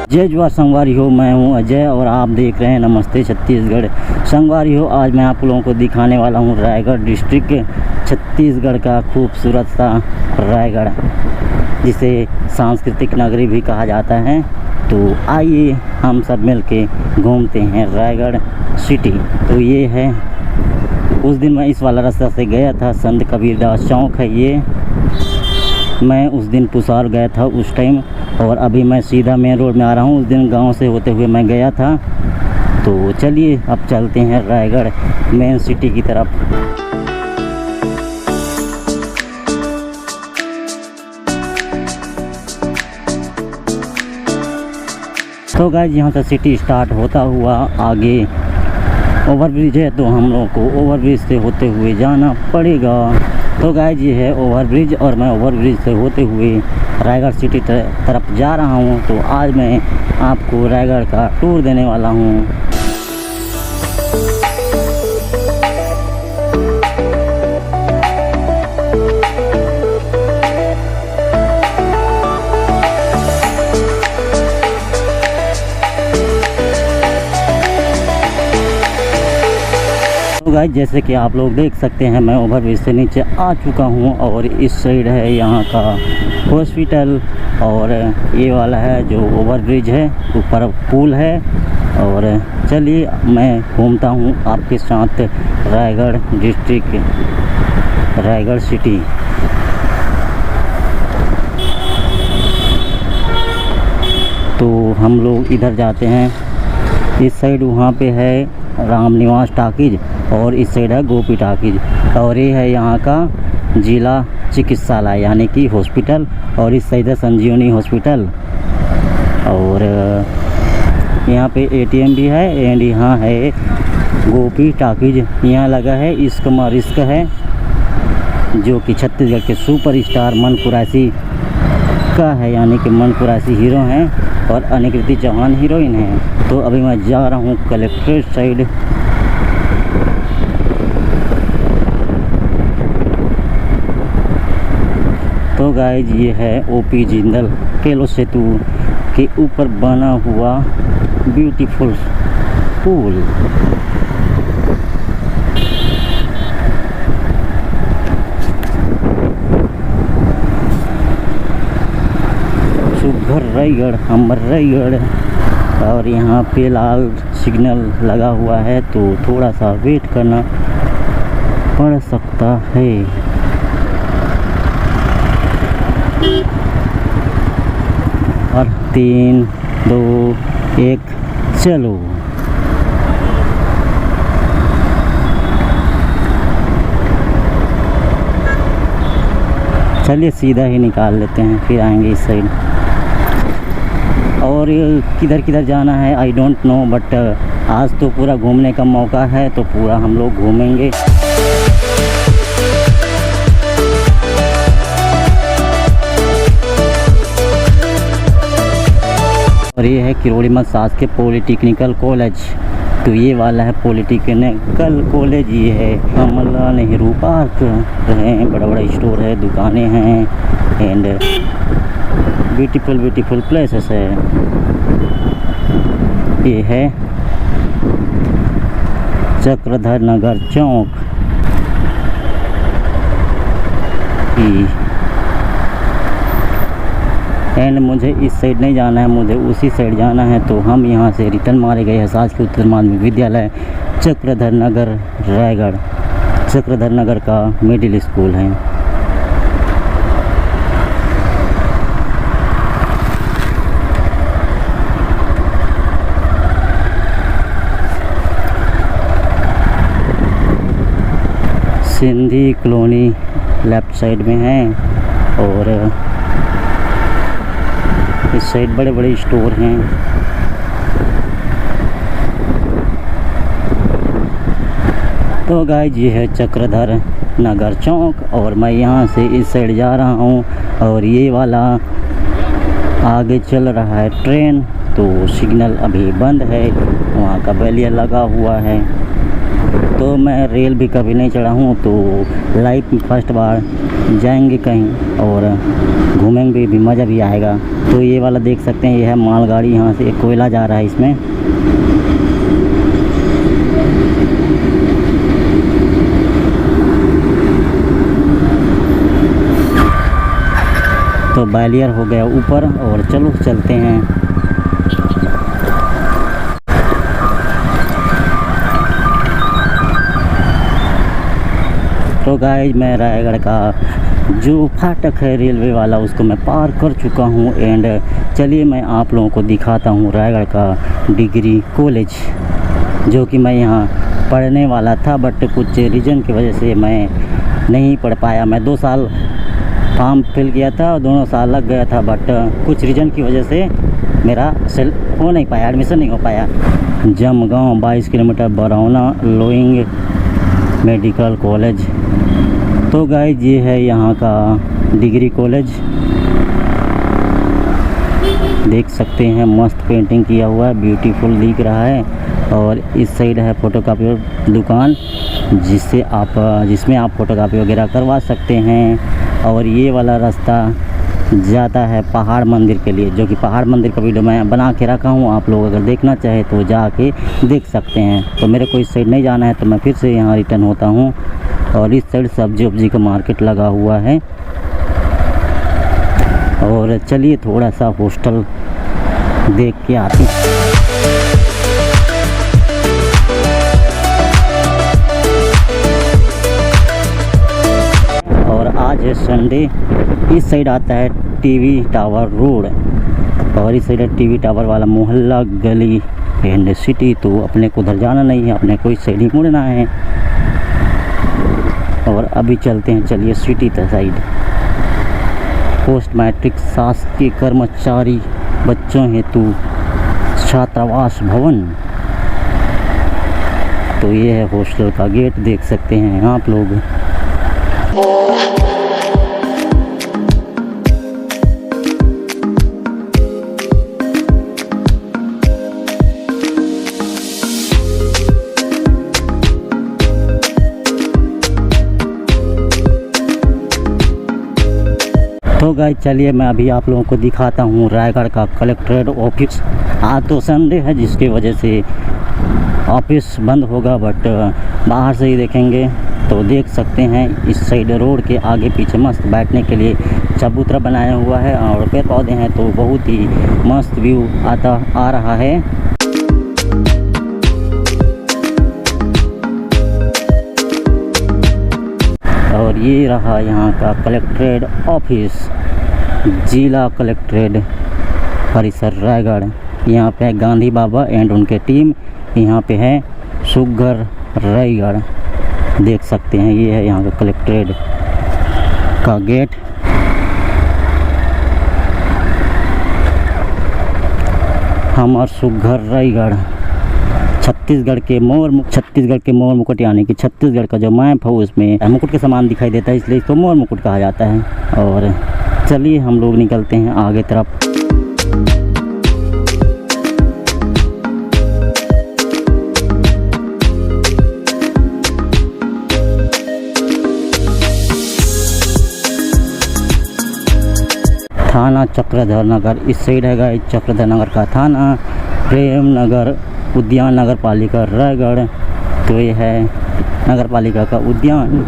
जय जवाहर संगवारी हो, मैं हूं अजय और आप देख रहे हैं नमस्ते छत्तीसगढ़। संगवारी हो, आज मैं आप लोगों को दिखाने वाला हूं रायगढ़ डिस्ट्रिक्ट छत्तीसगढ़ का खूबसूरत सा रायगढ़, जिसे सांस्कृतिक नगरी भी कहा जाता है। तो आइए हम सब मिलके घूमते हैं रायगढ़ सिटी। तो ये है, उस दिन मैं इस वाला रास्ता से गया था, संत कबीरदास चौक है ये। मैं उस दिन पुसार गया था उस टाइम, और अभी मैं सीधा मेन रोड में आ रहा हूँ। उस दिन गांव से होते हुए मैं गया था। तो चलिए अब चलते हैं रायगढ़ मेन सिटी की तरफ। तो गाइस, यहाँ से सिटी स्टार्ट होता हुआ आगे ओवरब्रिज है, तो हम लोग को ओवरब्रिज से होते हुए जाना पड़ेगा। तो गाइस, ये है ओवरब्रिज और मैं ओवरब्रिज से होते हुए रायगढ़ सिटी तरफ जा रहा हूँ। तो आज मैं आपको रायगढ़ का टूर देने वाला हूँ। तो गाइस, जैसे कि आप लोग देख सकते हैं, मैं ओवरब्रिज से नीचे आ चुका हूं और इस साइड है यहाँ का हॉस्पिटल, और ये वाला है जो ओवरब्रिज है, ऊपर पुल है। और चलिए मैं घूमता हूं आपके साथ रायगढ़ डिस्ट्रिक्ट, रायगढ़ सिटी। तो हम लोग इधर जाते हैं, इस साइड वहाँ पे है राम निवास टाकीज और इस साइड है गोपी टाकीज, और ये है यहाँ का जिला चिकित्सालय यानी कि हॉस्पिटल, और इस साइड है संजीवनी हॉस्पिटल। और यहाँ पे एटीएम भी है, एंड यहाँ है गोपी टाकीज। यहाँ लगा है इश्क मा रिश्क है, जो कि छत्तीसगढ़ के सुपर स्टार मन कुरैशी का है, यानी कि मन कुरैशी हीरो हैं और अनिकृति चौहान हीरोइन हैं। तो अभी मैं जा रहा हूँ कलेक्ट्रेट साइड। तो गाइज, ये है ओपी जिंदल केलो सेतु के ऊपर बना हुआ ब्यूटीफुल पुल। सुघर रायगढ़ हमर रायगढ़। और यहाँ पे लाल सिग्नल लगा हुआ है, तो थोड़ा सा वेट करना पड़ सकता है। और 3, 2, 1 चलो। चलिए सीधा ही निकाल लेते हैं, फिर आएंगे इस साइड। और किधर किधर जाना है आई डोंट नो, बट आज तो पूरा घूमने का मौका है, तो पूरा हम लोग घूमेंगे। और ये है किरोड़ी मत शासकीय पॉलिटेक्निकल कॉलेज। तो ये वाला है पॉलिटेक्निकल कॉलेज। ये है कमला नेहरू पार्क है, बड़ा बड़ा स्टोर है, दुकानें हैं, एंड ब्यूटीफुल प्लेसेस है। ये है चक्रधर नगर चौक। एंड मुझे इस साइड नहीं जाना है, मुझे उसी साइड जाना है। तो हम यहाँ से रिटर्न मारे गए हैं शासकीय उच्चतर माध्यमिक विद्यालय चक्रधर नगर रायगढ़। चक्रधर नगर का मिडिल स्कूल है। सिंधी कॉलोनी लेफ्ट साइड में है, और इस साइड बड़े बड़े स्टोर हैं। तो गाइस, ये है चक्रधर नगर चौक, और मैं यहाँ से इस साइड जा रहा हूँ। और ये वाला आगे चल रहा है ट्रेन, तो सिग्नल अभी बंद है, वहाँ का बैरियर लगा हुआ है। तो तो मैं रेल भी कभी नहीं चढ़ा हूँ, तो लाइफ में फर्स्ट बार जाएंगे कहीं और घूमेंगे भी, मज़ा भी आएगा। तो ये वाला देख सकते हैं, ये है मालगाड़ी, यहाँ से कोयला जा रहा है इसमें। तो बैरियर हो गया ऊपर, और चलो चलते हैं। तो गाइस, मैं रायगढ़ का जो फाटक है रेलवे वाला, उसको मैं पार कर चुका हूँ। एंड चलिए मैं आप लोगों को दिखाता हूँ रायगढ़ का डिग्री कॉलेज, जो कि मैं यहाँ पढ़ने वाला था, बट कुछ रीज़न की वजह से मैं नहीं पढ़ पाया। मैं 2 साल फॉर्म फिल किया था और दोनों साल लग गया था, बट कुछ रीज़न की वजह से मेरा हो नहीं पाया, एडमिशन नहीं हो पाया। जमगांव 22 किलोमीटर, बरौना लोइंग मेडिकल कॉलेज। तो गाइस, ये है यहाँ का डिग्री कॉलेज, देख सकते हैं, मस्त पेंटिंग किया हुआ है, ब्यूटीफुल दिख रहा है। और इस साइड है फोटोकॉपी दुकान, जिसमें आप फोटोकॉपी वगैरह करवा सकते हैं। और ये वाला रास्ता जाता है पहाड़ मंदिर के लिए, जो कि पहाड़ मंदिर का वीडियो मैं बना के रखा हूँ, आप लोग अगर देखना चाहे तो जाके देख सकते हैं। तो मेरे को इस साइड नहीं जाना है, तो मैं फिर से यहाँ रिटर्न होता हूँ। और इस साइड सब्जी वब्जी का मार्केट लगा हुआ है। और चलिए थोड़ा सा हॉस्टल देख के आते हैं। और आज है संडे। इस साइड आता है टीवी टावर रोड, और इस साइड है टीवी टावर वाला मोहल्ला गली एंड सिटी। तो अपने को उधर जाना नहीं है, अपने को इस साइड ही मुड़ना है। और अभी चलते हैं, चलिए सिटी साइड। पोस्ट मैट्रिक शासकीय कर्मचारी बच्चों हेतु छात्रावास भवन। तो ये है हॉस्टल का गेट, देख सकते हैं आप लोग। तो गाइस, चलिए मैं अभी आप लोगों को दिखाता हूँ रायगढ़ का कलेक्ट्रेट ऑफिस। आज तो संडे है, जिसकी वजह से ऑफिस बंद होगा, बट बाहर से ही देखेंगे तो देख सकते हैं। इस साइड रोड के आगे पीछे मस्त बैठने के लिए चबूतरा बनाया हुआ है, और पेड़ पौधे हैं, तो बहुत ही मस्त व्यू आ रहा है। और ये रहा यहाँ का कलेक्ट्रेट ऑफिस, जिला कलेक्ट्रेट परिसर रायगढ़। यहाँ पे है गांधी बाबा एंड उनके टीम, यहाँ पे है सुघर रायगढ़, देख सकते हैं। ये है यहाँ का कलेक्ट्रेट का गेट। हमार सुघर रायगढ़ छत्तीसगढ़ के मोर मुकुट, यानी कि छत्तीसगढ़ का जो मैप है उसमें मुकुट के समान दिखाई देता है, इसलिए इसको मोर मुकुट कहा जाता है। और चलिए हम लोग निकलते हैं आगे तरफ। थाना चक्रधर नगर, इस साइड है चक्रधर नगर का थाना। प्रेम नगर उद्यान नगर पालिका रायगढ़। तो ये है नगर पालिका का उद्यान।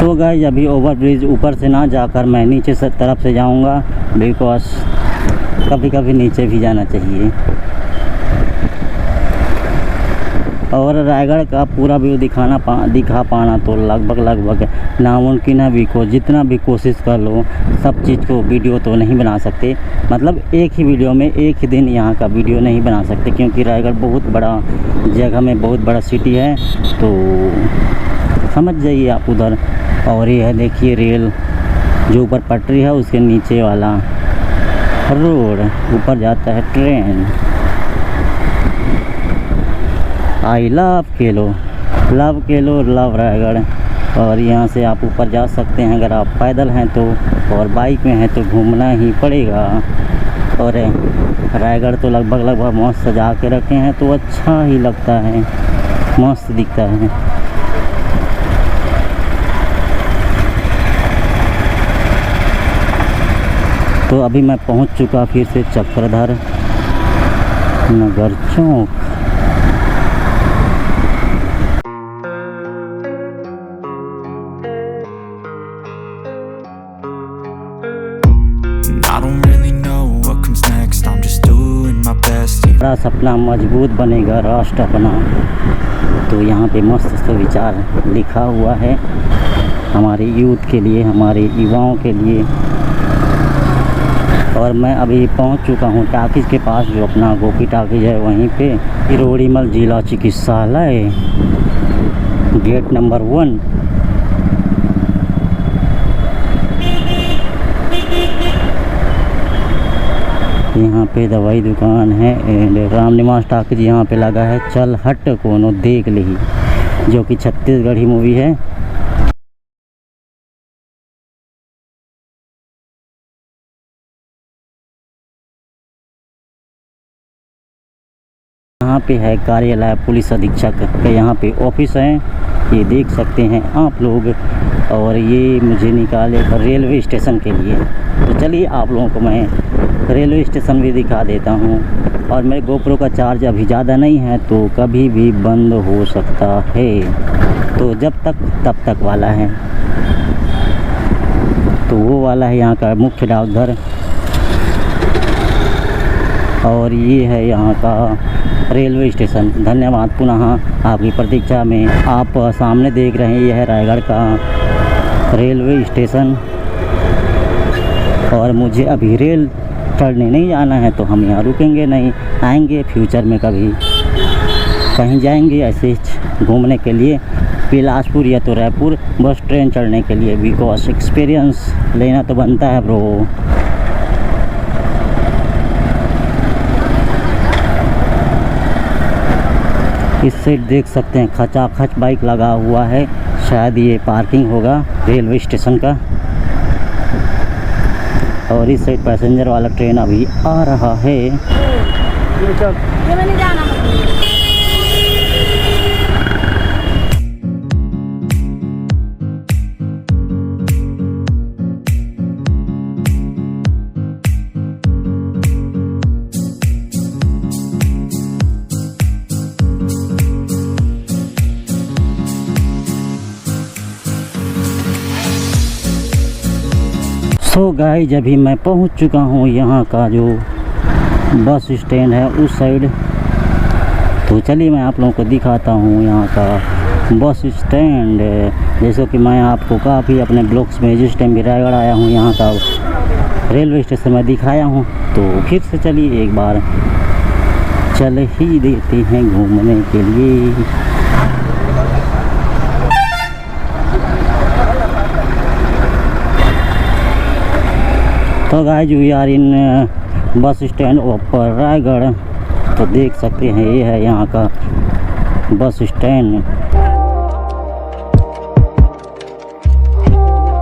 तो गाइस, अभी ओवरब्रिज ऊपर से ना जाकर मैं नीचे से तरफ से जाऊंगा, बिकॉज कभी कभी नीचे भी जाना चाहिए। और रायगढ़ का पूरा व्यू दिखा पाना तो लगभग नामुमकिन है, बिकॉज जितना भी कोशिश कर लो सब चीज़ को वीडियो तो नहीं बना सकते। मतलब एक ही वीडियो में एक ही दिन यहाँ का वीडियो नहीं बना सकते, क्योंकि रायगढ़ बहुत बड़ा जगह में बहुत बड़ा सिटी है, तो समझ जाइए आप उधर। और ये है, देखिए रेल जो ऊपर पटरी है उसके नीचे वाला रोड, ऊपर जाता है train. I love Kelo, love Raigarh. और यहाँ से आप ऊपर जा सकते हैं अगर आप पैदल हैं तो, और बाइक में हैं तो घूमना ही पड़ेगा। और रायगढ़ तो लगभग मस्त सजा के रखे हैं, तो अच्छा ही लगता है। मस्त दिखता है। तो अभी मैं पहुंच चुका फिर से चक्रधर नगर चौक। बड़ा सपना मजबूत बनेगा राष्ट्र अपना। तो यहाँ पे मस्त सा विचार लिखा हुआ है हमारे यूथ के लिए, हमारे युवाओं के लिए। और मैं अभी पहुँच चुका हूँ टाकिज के पास, जो अपना गोपी टाकिज है वहीं पे। किरोड़ीमल जिला चिकित्सालय, गेट नंबर 1। यहाँ पे दवाई दुकान है एंड राम निवास टाकिज यहाँ पे लगा है। चल हट कोनो देख ली, जो कि छत्तीसगढ़ी मूवी है। यहाँ पे है कार्यालय पुलिस अधीक्षक के, यहाँ पे ऑफिस है, ये देख सकते हैं आप लोग। और ये मुझे निकाले रेलवे स्टेशन के लिए। तो चलिए आप लोगों को मैं रेलवे स्टेशन भी दिखा देता हूँ। और मेरे गोप्रो का चार्ज अभी ज़्यादा नहीं है, तो कभी भी बंद हो सकता है। तो जब तक तब तक वाला है। तो वो वाला है यहाँ का मुख्य डाकघर। और ये है यहाँ का रेलवे स्टेशन। धन्यवाद पुनः आपकी प्रतीक्षा में। आप सामने देख रहे हैं, यह है रायगढ़ का रेलवे स्टेशन। और मुझे अभी रेल चढ़ने नहीं जाना है, तो हम यहाँ रुकेंगे नहीं। आएंगे फ्यूचर में कभी, कहीं जाएंगे ऐसे घूमने के लिए, बिलासपुर या तो रायपुर बस ट्रेन चढ़ने के लिए। बिकॉज एक्सपीरियंस लेना तो बनता है ब्रो। इस साइड देख सकते हैं खचाखच बाइक लगा हुआ है, शायद ये पार्किंग होगा रेलवे स्टेशन का। और इस साइड पैसेंजर वाला ट्रेन अभी आ रहा है। सो गाइस, अभी मैं पहुंच चुका हूं यहाँ का जो बस स्टैंड है उस साइड। तो चलिए मैं आप लोगों को दिखाता हूं यहाँ का बस स्टैंड। जैसे कि मैं आपको काफ़ी अपने ब्लॉग्स में जिस टाइम भी रायगढ़ आया हूँ यहाँ का रेलवे स्टेशन में दिखाया हूँ। तो फिर से चलिए एक बार चल ही देते हैं घूमने के लिए। तो guys, we are in bus stand of Raigarh. तो देख सकते हैं ये है यहाँ का बस स्टैंड।